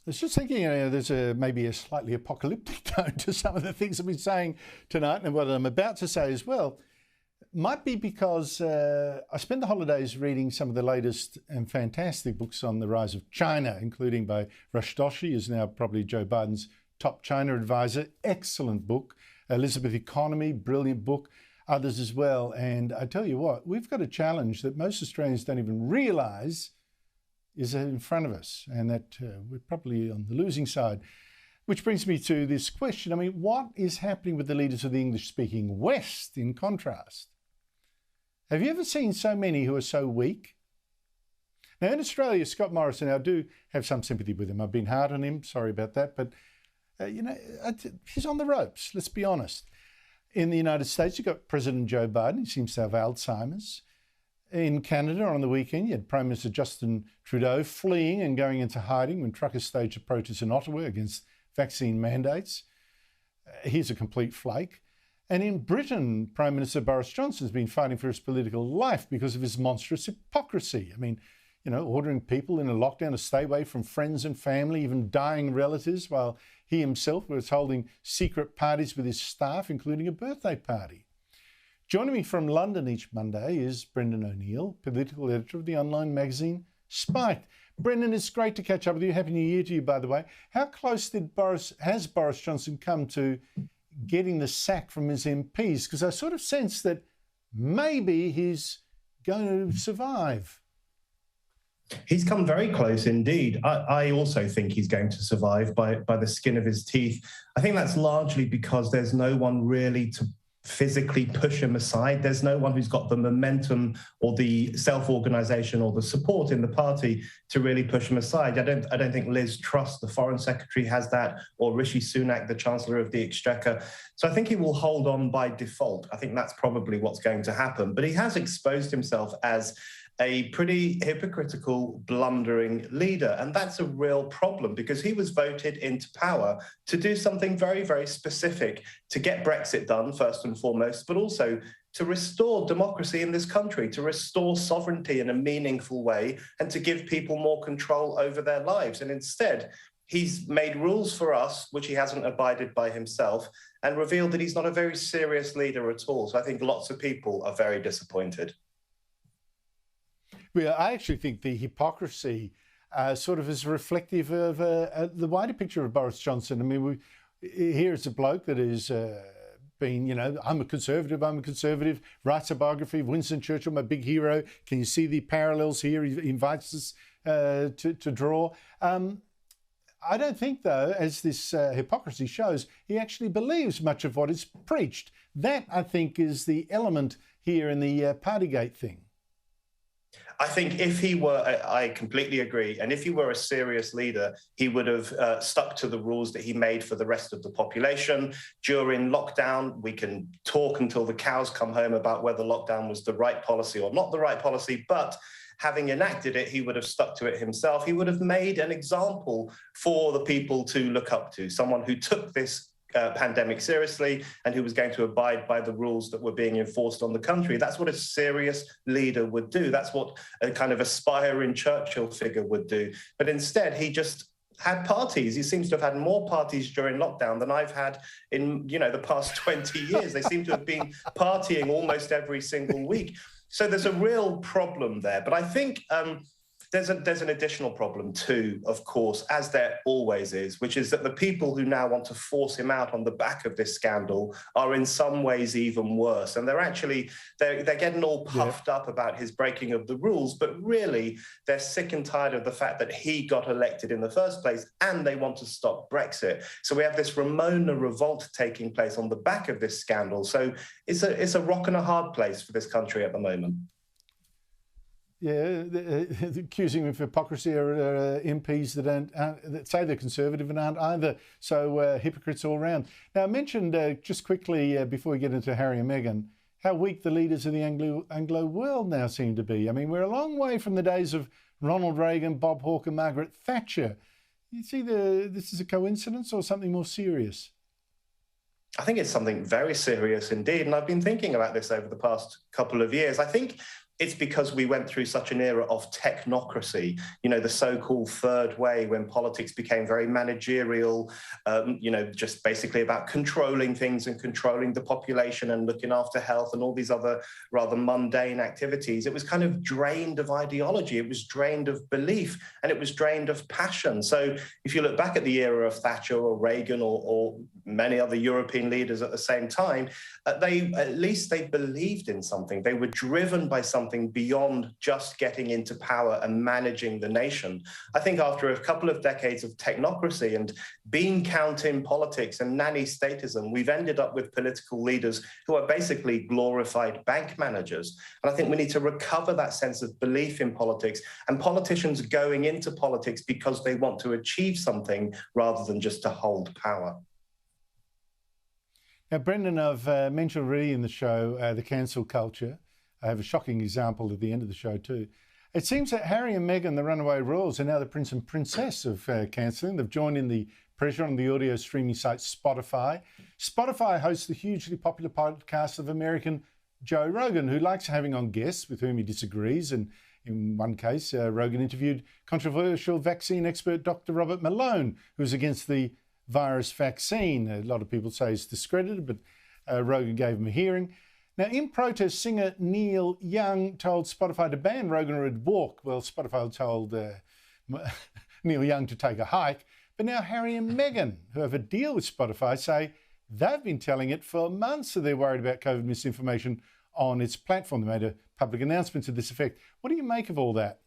I was just thinking, there's maybe a slightly apocalyptic tone to some of the things I've been saying tonight, and what I'm about to say as well. Might be because I spent the holidays reading some of the latest and fantastic books on the rise of China, including by Rush Doshi, who's now probably Joe Biden's top China advisor. Excellent book. Elizabeth Economy, brilliant book. Others as well. And I tell you what, we've got a challenge that most Australians don't even realise is in front of us, and that we're probably on the losing side. Which brings me to this question. I mean, what is happening with the leaders of the English-speaking West in contrast? Have you ever seen so many who are so weak? Now, in Australia, Scott Morrison, I do have some sympathy with him. I've been hard on him, sorry about that, but, he's on the ropes, let's be honest. In the United States, you've got President Joe Biden. He seems to have Alzheimer's. In Canada, on the weekend, you had Prime Minister Justin Trudeau fleeing and going into hiding when truckers staged a protest in Ottawa against vaccine mandates. He's a complete flake. And in Britain, Prime Minister Boris Johnson has been fighting for his political life because of his monstrous hypocrisy. I mean, ordering people in a lockdown to stay away from friends and family, even dying relatives, while he himself was holding secret parties with his staff, including a birthday party. Joining me from London each Monday is Brendan O'Neill, political editor of the online magazine Spiked. Brendan, it's great to catch up with you. Happy New Year to you, by the way. How close has Boris Johnson come to getting the sack from his MPs? Because I sort of sense that maybe he's going to survive. He's come very close indeed. I also think he's going to survive by the skin of his teeth. I think that's largely because there's no one really to physically push him aside. There's no one who's got the momentum or the self-organisation or the support in the party to really push him aside. I don't think Liz Truss, the Foreign Secretary, has that, or Rishi Sunak, the Chancellor of the Exchequer. So I think he will hold on by default. I think that's probably what's going to happen. But he has exposed himself as a pretty hypocritical, blundering leader. And that's a real problem because he was voted into power to do something very, very specific, to get Brexit done, first and foremost, but also to restore democracy in this country, to restore sovereignty in a meaningful way, and to give people more control over their lives. And instead, he's made rules for us, which he hasn't abided by himself, and revealed that he's not a very serious leader at all. So I think lots of people are very disappointed. Well, I actually think the hypocrisy sort of is reflective of the wider picture of Boris Johnson. I mean, here's a bloke that is been, I'm a conservative, writes a biography of Winston Churchill, my big hero. Can you see the parallels here? He invites us to draw. I don't think, though, as this hypocrisy shows, he actually believes much of what is preached. That, I think, is the element here in the Partygate thing. I think if he were, I completely agree, and if he were a serious leader, he would have stuck to the rules that he made for the rest of the population. During lockdown, we can talk until the cows come home about whether lockdown was the right policy or not the right policy, but having enacted it, he would have stuck to it himself. He would have made an example for the people to look up to, someone who took this pandemic seriously and who was going to abide by the rules that were being enforced on the country. That's what a serious leader would do. That's what a kind of aspiring Churchill figure would do. But instead, he just had parties. He seems to have had more parties during lockdown than I've had in, the past 20 years. They seem to have been partying almost every single week. So there's a real problem there. But I think there's an additional problem too, of course, as there always is, which is that the people who now want to force him out on the back of this scandal are in some ways even worse. And they're getting all puffed up about his breaking of the rules, but really they're sick and tired of the fact that he got elected in the first place, and they want to stop Brexit. So we have this Ramona revolt taking place on the back of this scandal. So it's a rock and a hard place for this country at the moment. Yeah, accusing him of hypocrisy are MPs that say they're conservative and aren't either. So hypocrites all round. Now, I mentioned just quickly before we get into Harry and Meghan, how weak the leaders of the Anglo world now seem to be. I mean, we're a long way from the days of Ronald Reagan, Bob Hawke and Margaret Thatcher. You see, this is a coincidence or something more serious? I think it's something very serious indeed. And I've been thinking about this over the past couple of years. I think It's because we went through such an era of technocracy, the so-called third way, when politics became very managerial, just basically about controlling things and controlling the population and looking after health and all these other rather mundane activities. It was kind of drained of ideology, it was drained of belief, and it was drained of passion. So if you look back at the era of Thatcher or Reagan or many other European leaders at the same time, at least they believed in something. They were driven by something beyond just getting into power and managing the nation. I think after a couple of decades of technocracy and bean counting politics and nanny statism, we've ended up with political leaders who are basically glorified bank managers. And I think we need to recover that sense of belief in politics and politicians going into politics because they want to achieve something rather than just to hold power. Now, Brendan, I've mentioned already in the show the cancel culture. I have a shocking example at the end of the show too. It seems that Harry and Meghan, the runaway royals, are now the prince and princess of cancelling. They've joined in the pressure on the audio streaming site Spotify. Spotify hosts the hugely popular podcast of American Joe Rogan, who likes having on guests with whom he disagrees. And in one case, Rogan interviewed controversial vaccine expert Dr. Robert Malone, who's against the virus vaccine. A lot of people say it's discredited, but Rogan gave him a hearing. Now, in protest, singer Neil Young told Spotify to ban Rogan or he'd walk. Well, Spotify told Neil Young to take a hike. But now Harry and Meghan, who have a deal with Spotify, say they've been telling it for months, so they're worried about COVID misinformation on its platform. They made a public announcement to this effect. What do you make of all that?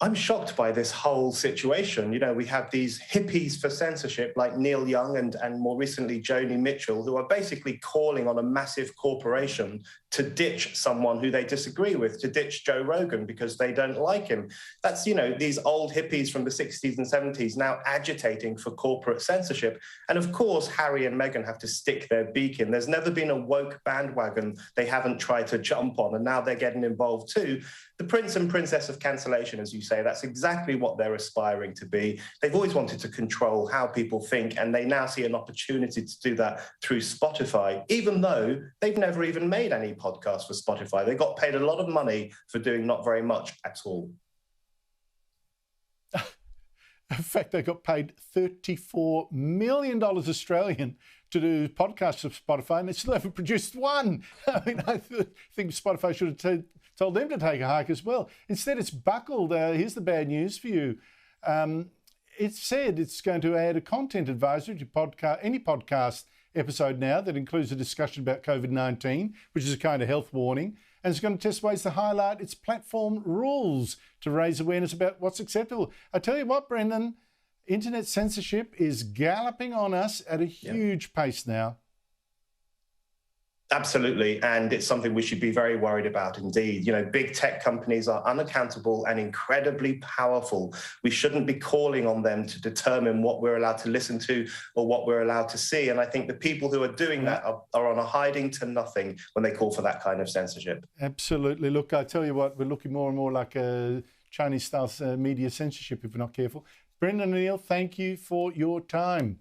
I'm shocked by this whole situation. We have these hippies for censorship like Neil Young and more recently Joni Mitchell, who are basically calling on a massive corporation to ditch someone who they disagree with, to ditch Joe Rogan because they don't like him. That's, these old hippies from the 60s and 70s now agitating for corporate censorship. And of course, Harry and Meghan have to stick their beak in. There's never been a woke bandwagon they haven't tried to jump on, and now they're getting involved too. The prince and princess of cancellation, as you say, that's exactly what they're aspiring to be. They've always wanted to control how people think, and they now see an opportunity to do that through Spotify, even though they've never even made any podcasts for Spotify. They got paid a lot of money for doing not very much at all. In fact, they got paid $34 million Australian to do podcasts of Spotify, and they still haven't produced one. I mean, I think Spotify should have told them to take a hike as well. Instead, it's buckled. Here's the bad news for you. It said it's going to add a content advisory to any podcast episode now that includes a discussion about COVID-19, which is a kind of health warning, and it's going to test ways to highlight its platform rules to raise awareness about what's acceptable. I tell you what, Brendan, internet censorship is galloping on us at a huge pace now. Absolutely. And it's something we should be very worried about indeed. Big tech companies are unaccountable and incredibly powerful. We shouldn't be calling on them to determine what we're allowed to listen to or what we're allowed to see. And I think the people who are doing that are on a hiding to nothing when they call for that kind of censorship. Absolutely. Look, I tell you what, we're looking more and more like a Chinese-style media censorship if we're not careful. Brendan and Neil, thank you for your time.